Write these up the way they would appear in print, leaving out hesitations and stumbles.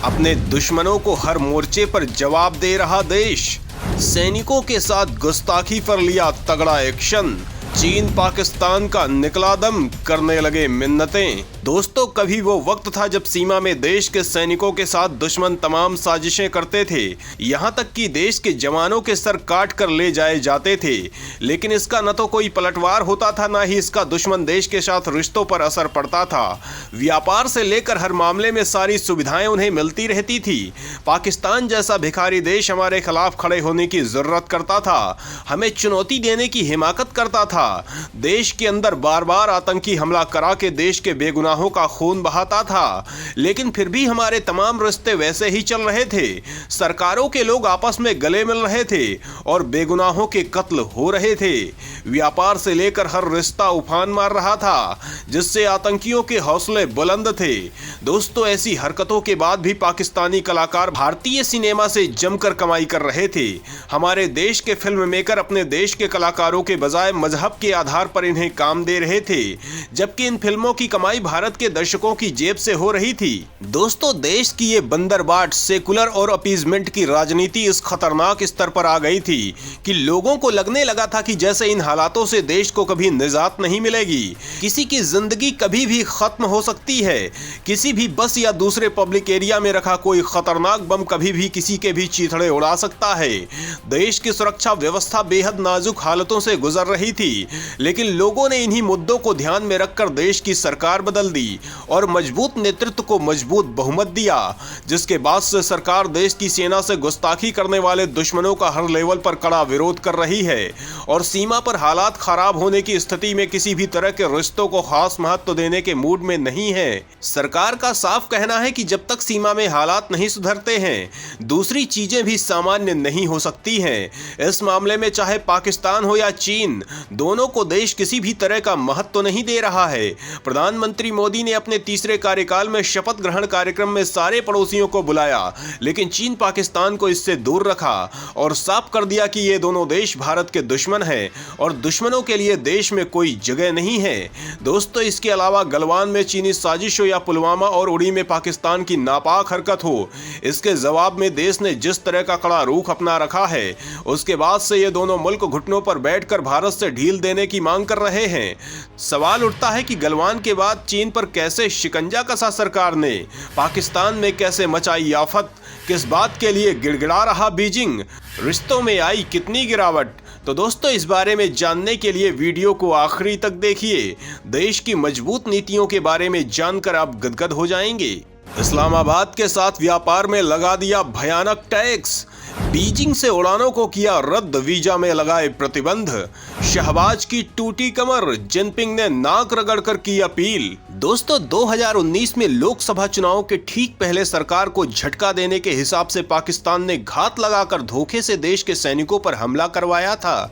अपने दुश्मनों को हर मोर्चे पर जवाब दे रहा देश। सैनिकों के साथ गुस्ताखी पर लिया तगड़ा एक्शन। चीन पाकिस्तान का निकला दम, करने लगे मिन्नतें। दोस्तों, कभी वो वक्त था जब सीमा में देश के सैनिकों के साथ दुश्मन तमाम साजिशें करते थे, यहां तक कि देश के जवानों के सर काट कर ले जाए जाते थे। लेकिन इसका न तो कोई पलटवार होता था, न ही इसका दुश्मन देश के साथ रिश्तों पर असर पड़ता था। व्यापार से लेकर हर मामले में सारी सुविधाएं उन्हें मिलती रहती थी। पाकिस्तान जैसा भिखारी देश हमारे खिलाफ खड़े होने की जरूरत करता था, हमें चुनौती देने की हिमाकत करता था। देश के अंदर बार बार आतंकी हमला करा के देश के बेगुनाहों का खून बहाता था, लेकिन फिर भी हमारे तमाम रिश्ते वैसे ही चल रहे थे। सरकारों के लोग आपस में गले मिल रहे थे और बेगुनाहों के कत्ल हो रहे थे। व्यापार से लेकर हर रिश्ता उफान मार रहा था, जिससे आतंकियों के हौसले बुलंद थे। दोस्तों, ऐसी हरकतों के बाद भी पाकिस्तानी कलाकार भारतीय सिनेमा से जमकर कमाई कर रहे थे। हमारे देश के फिल्म मेकर अपने देश के कलाकारों के बजाय मजहब के आधार पर इन्हें काम दे रहे थे, जबकि इन फिल्मों की कमाई भारत के दर्शकों की जेब से हो रही थी। दोस्तों, देश की ये बंदरबाट सेकुलर और अपीजमेंट की राजनीति इस खतरनाक स्तर पर आ गई थी कि लोगों को लगने लगा था कि जैसे इन हालातों से देश को कभी निजात नहीं मिलेगी। किसी की जिंदगी कभी भी खत्म हो सकती है। किसी भी बस या दूसरे पब्लिक एरिया में रखा कोई खतरनाक बम कभी भी किसी के भी चीथड़े उड़ा सकता है। देश की सुरक्षा व्यवस्था बेहद नाजुक हालतों से गुजर रही थी, लेकिन लोगों ने इन्हीं मुद्दों को ध्यान में रखकर देश की सरकार बदल दी और मजबूत नेतृत्व को मजबूत बहुमत दिया, जिसके बाद से सरकार देश की सेना से गुस्ताखी करने वाले दुश्मनों का हर लेवल पर कड़ा विरोध कर रही है और सीमा पर हालात खराब होने की स्थिति में किसी भी तरह के रिश्तों को खास महत्व देने के मूड में नहीं है। सरकार का साफ कहना है कि जब तक सीमा में हालात नहीं सुधरते हैं, दूसरी चीजें भी सामान्य नहीं हो सकती हैं। इस मामले में चाहे पाकिस्तान हो या चीन, दोनों को देश किसी भी तरह का महत्व नहीं दे रहा है। प्रधानमंत्री मोदी ने अपने तीसरे कार्यकाल में शपथ ग्रहण कार्यक्रम में सारे पड़ोसियों को बुलाया, लेकिन चीन पाकिस्तान को इससे दूर रखा और साफ कर दिया कि ये दोनों देश भारत के दुश्मन हैं और दुश्मनों के लिए देश में कोई जगह नहीं है। दोस्तों, इसके अलावा गलवान में चीनी साजिश हो या पुलवामा और उड़ी में पाकिस्तान की नापाक हरकत हो, इसके जवाब में देश ने जिस तरह का कड़ा रुख अपना रखा है, उसके बाद से ये दोनों मुल्क घुटनों पर बैठकर भारत से ढील देने की मांग कर रहे हैं। सवाल उठता है कि गलवान के बाद चीन पर कैसे शिकंजा कसा सरकार ने, पाकिस्तान में कैसे मचाई आफत, किस बात के लिए गिड़गिड़ा रहा बीजिंग, रिश्तों में आई कितनी गिरावट। तो दोस्तों, इस बारे में जानने के लिए वीडियो को आखिरी तक देखिए। देश की मजबूत नीतियों के बारे में जानकर आप गदगद हो जाएंगे। इस्लामाबाद के साथ व्यापार में लगा दिया भयानक टैक्स। बीजिंग से उड़ानों को किया रद्द, वीजा में लगाए प्रतिबंध। शहबाज की टूटी कमर, जिनपिंग ने नाक रगड़कर की अपील। दोस्तों, 2019 में लोकसभा चुनाव के ठीक पहले सरकार को झटका देने के हिसाब से पाकिस्तान ने घात लगाकर धोखे से देश के सैनिकों पर हमला करवाया था,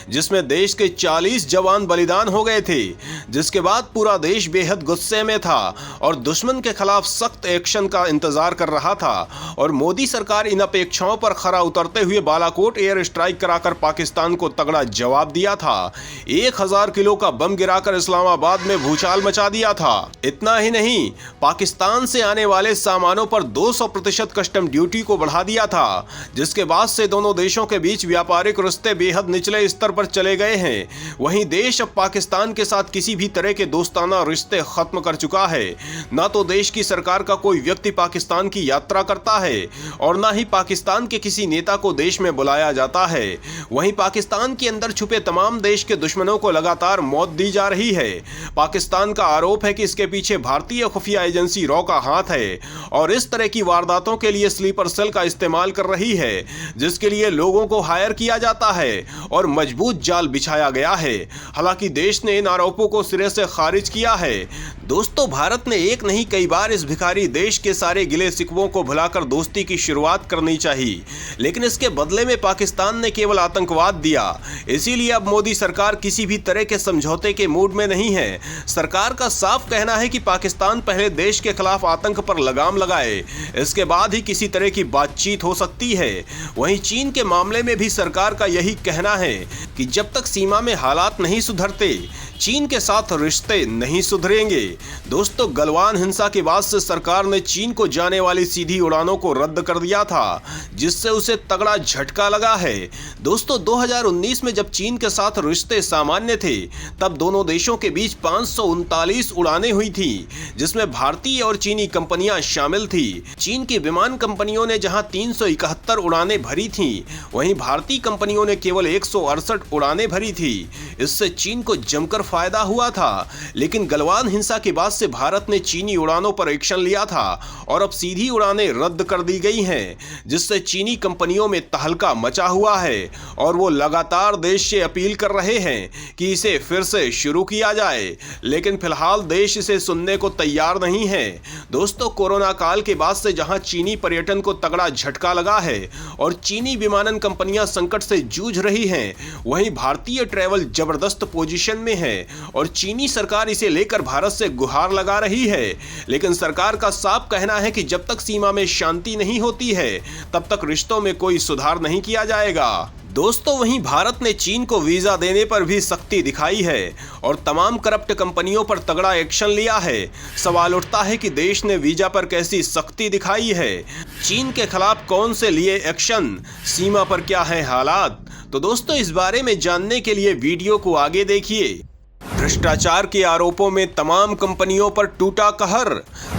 जिसमें देश के 40 जवान बलिदान हो गए थे, जिसके बाद पूरा देश बेहद गुस्से में था और दुश्मन के खिलाफ सख्त एक्शन का इंतजार कर रहा था। और मोदी सरकार इन अपेक्षाओं पर खरा उतरते हुए बालाकोट एयर स्ट्राइक कराकर पाकिस्तान को तगड़ा जवाब दिया था। 1000 किलो का बम गिराकर इस्लामाबाद में भूचाल मचा दिया था। इतना ही नहीं, पाकिस्तान से आने वाले सामानों पर 200% कस्टम ड्यूटी को बढ़ा दिया था, जिसके बाद से दोनों देशों के बीच व्यापारिक रिश्ते बेहद निचले स्तर पर चले गए हैं। वहीं देश अब पाकिस्तान के साथ किसी भी तरह के दोस्ताना रिश्ते खत्म कर चुका है। ना तो देश की सरकार का कोई व्यक्ति पाकिस्तान की यात्रा करता है और ना ही पाकिस्तान के किसी नेता को देश में बुलाया जाता है। वहीं पाकिस्तान के अंदर छुपे तमाम देश के दुश्मनों को लगातार मौत दी जा रही है। पाकिस्तान का आरोप है कि इसके पीछे भारतीय खुफिया एजेंसी रॉ का हाथ है और इस तरह की वारदातों के लिए स्लीपर सेल का इस्तेमाल कर रही है, जिसके लिए लोगों को हायर किया जाता है और मजबूत जाल बिछाया गया है। हालांकि देश ने इन आरोपों को सिरे से खारिज किया है। दोस्तों, भारत ने एक नहीं कई बार इस भिखारी देश के सारे गिले शिकवों को भुलाकर दोस्ती की शुरुआत करनी चाहिए, लेकिन इसके बदले में पाकिस्तान ने केवल आतंकवाद दिया। इसीलिए अब मोदी सरकार किसी भी तरह के समझौते के मूड में नहीं है। सरकार का साफ कहना है कि पाकिस्तान पहले देश के खिलाफ आतंक पर लगाम लगाए, इसके बाद ही किसी तरह की बातचीत हो सकती है। वहीं चीन के मामले में भी सरकार का यही कहना है कि जब तक सीमा में हालात नहीं सुधरते, चीन के साथ रिश्ते नहीं सुधरेंगे। दोस्तों, गलवान हिंसा के बाद से सरकार ने चीन को जाने वाली सीधी उड़ानों को रद्द कर दिया था, जिससे उसे तगड़ा झटका लगा है। दोस्तों, 2019 में जब चीन के साथ रिश्ते सामान्य थे, तब दोनों देशों के बीच 539 उड़ानें हुई थी, जिसमें भारतीय और चीनी कंपनियां शामिल थी। चीन की विमान कंपनियों ने जहां 371 उड़ानें भरी थी, वहीं भारतीय कंपनियों ने केवल 168 उड़ानें भरी थी। इससे चीन को जमकर फायदा हुआ था, लेकिन गलवान हिंसा के बाद से भारत ने चीनी उड़ानों पर एक्शन लिया था और अब सीधी उड़ानें रद्द कर दी गई हैं, जिससे चीनी कंपनियों में तहलका मचा हुआ है और वो लगातार देश से अपील कर रहे हैं कि इसे फिर से शुरू किया जाए, लेकिन फिलहाल देश इसे सुनने को तैयार नहीं है। दोस्तों, कोरोना काल के बाद से जहां चीनी पर्यटन को तगड़ा झटका लगा है और चीनी विमानन कंपनियां संकट से जूझ रही हैं, वहीं भारतीय ट्रैवल जबरदस्त पोजीशन में है और चीनी सरकार इसे लेकर भारत से गुहार लगा रही है। लेकिन सरकार का साफ कहना है कि जब तक सीमा में शांति नहीं होती है, तब तक रिश्तों में कोई सुधार नहीं किया जाएगा। दोस्तों, वहीं भारत ने चीन को वीजा देने पर भी सख्ती दिखाई है और तमाम करप्ट कंपनियों पर तगड़ा एक्शन लिया है। सवाल उठता है कि देश ने वीजा पर कैसी सख्ती दिखाई है, चीन के खिलाफ कौन से लिए एक्शन, सीमा पर क्या है हालात। तो दोस्तों, इस बारे में जानने के लिए वीडियो को आगे देखिए। भ्रष्टाचार के आरोपों में तमाम कंपनियों पर टूटा कहर,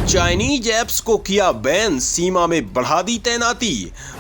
चाइनीज ऐप्स को किया बैन, सीमा में बढ़ा दी तैनाती,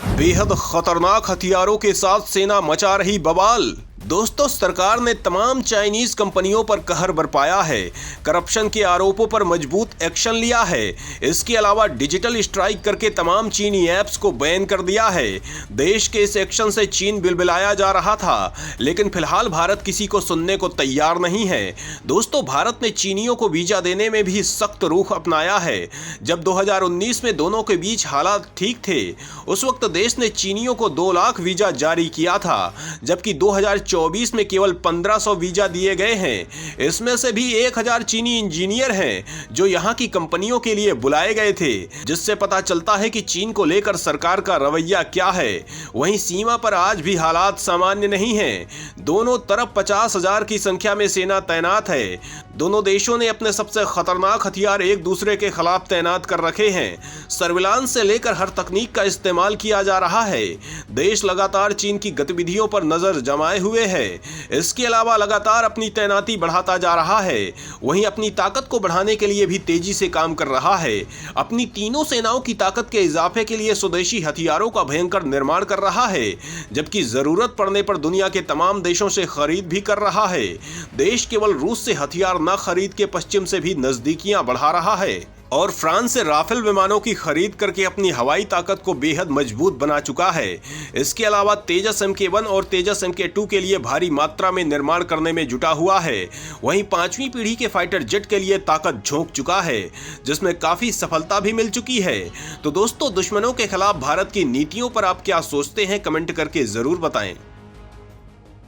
बेहद खतरनाक हथियारों के साथ सेना मचा रही बवाल। दोस्तों, सरकार ने तमाम चाइनीज कंपनियों पर कहर बरपाया है, करप्शन के आरोपों पर मजबूत एक्शन लिया है। इसके अलावा डिजिटल स्ट्राइक करके तमाम चीनी ऐप्स को बैन कर दिया है। देश के इस एक्शन से चीन बिलबिलाया जा रहा था, लेकिन फिलहाल भारत किसी को सुनने को तैयार नहीं है। दोस्तों, भारत ने चीनियों को वीजा देने में भी सख्त रुख अपनाया है। जब 2019 में दोनों के बीच हालात ठीक थे, उस वक्त देश ने चीनियों को 2 लाख वीजा जारी किया था, जबकि 2024 में केवल 1500 वीजा दिए गए हैं। इसमें से भी 1000 चीनी इंजीनियर हैं जो यहां की कंपनियों के लिए बुलाए गए थे, जिससे पता चलता है कि चीन को लेकर सरकार का रवैया क्या है। वहीं सीमा पर आज भी हालात सामान्य नहीं हैं। दोनों तरफ 50,000 की संख्या में सेना तैनात है। दोनों देशों ने अपने सबसे खतरनाक हथियार एक दूसरे के खिलाफ तैनात कर रखे हैं। सर्विलांस से लेकर हर तकनीक का इस्तेमाल किया जा रहा है। देश लगातार चीन की गतिविधियों पर नजर जमाए हुए है। इसके अलावा लगातार अपनी तैनाती बढ़ाता जा रहा है। वहीं अपनी ताकत को बढ़ाने के लिए भी तेजी से काम कर रहा है। अपनी तीनों सेनाओं की ताकत के इजाफे के लिए स्वदेशी हथियारों का भयंकर निर्माण कर रहा है, जबकि जरूरत पड़ने पर दुनिया के तमाम देशों से खरीद भी कर रहा है। देश केवल रूस से हथियार न खरीद के पश्चिम से भी नजदीकियां बढ़ा रहा है और फ्रांस से राफेल विमानों की खरीद करके अपनी हवाई ताकत को बेहद मजबूत बना चुका है। इसके अलावा तेजस MK1 और तेजस MK2 के लिए भारी मात्रा में निर्माण करने में जुटा हुआ है। वहीं 5वीं पीढ़ी के फाइटर जेट के लिए ताकत झोंक चुका है, जिसमें काफी सफलता भी मिल चुकी है। तो दोस्तों, दुश्मनों के खिलाफ भारत की नीतियों पर आप क्या सोचते हैं, कमेंट करके जरूर बताएं।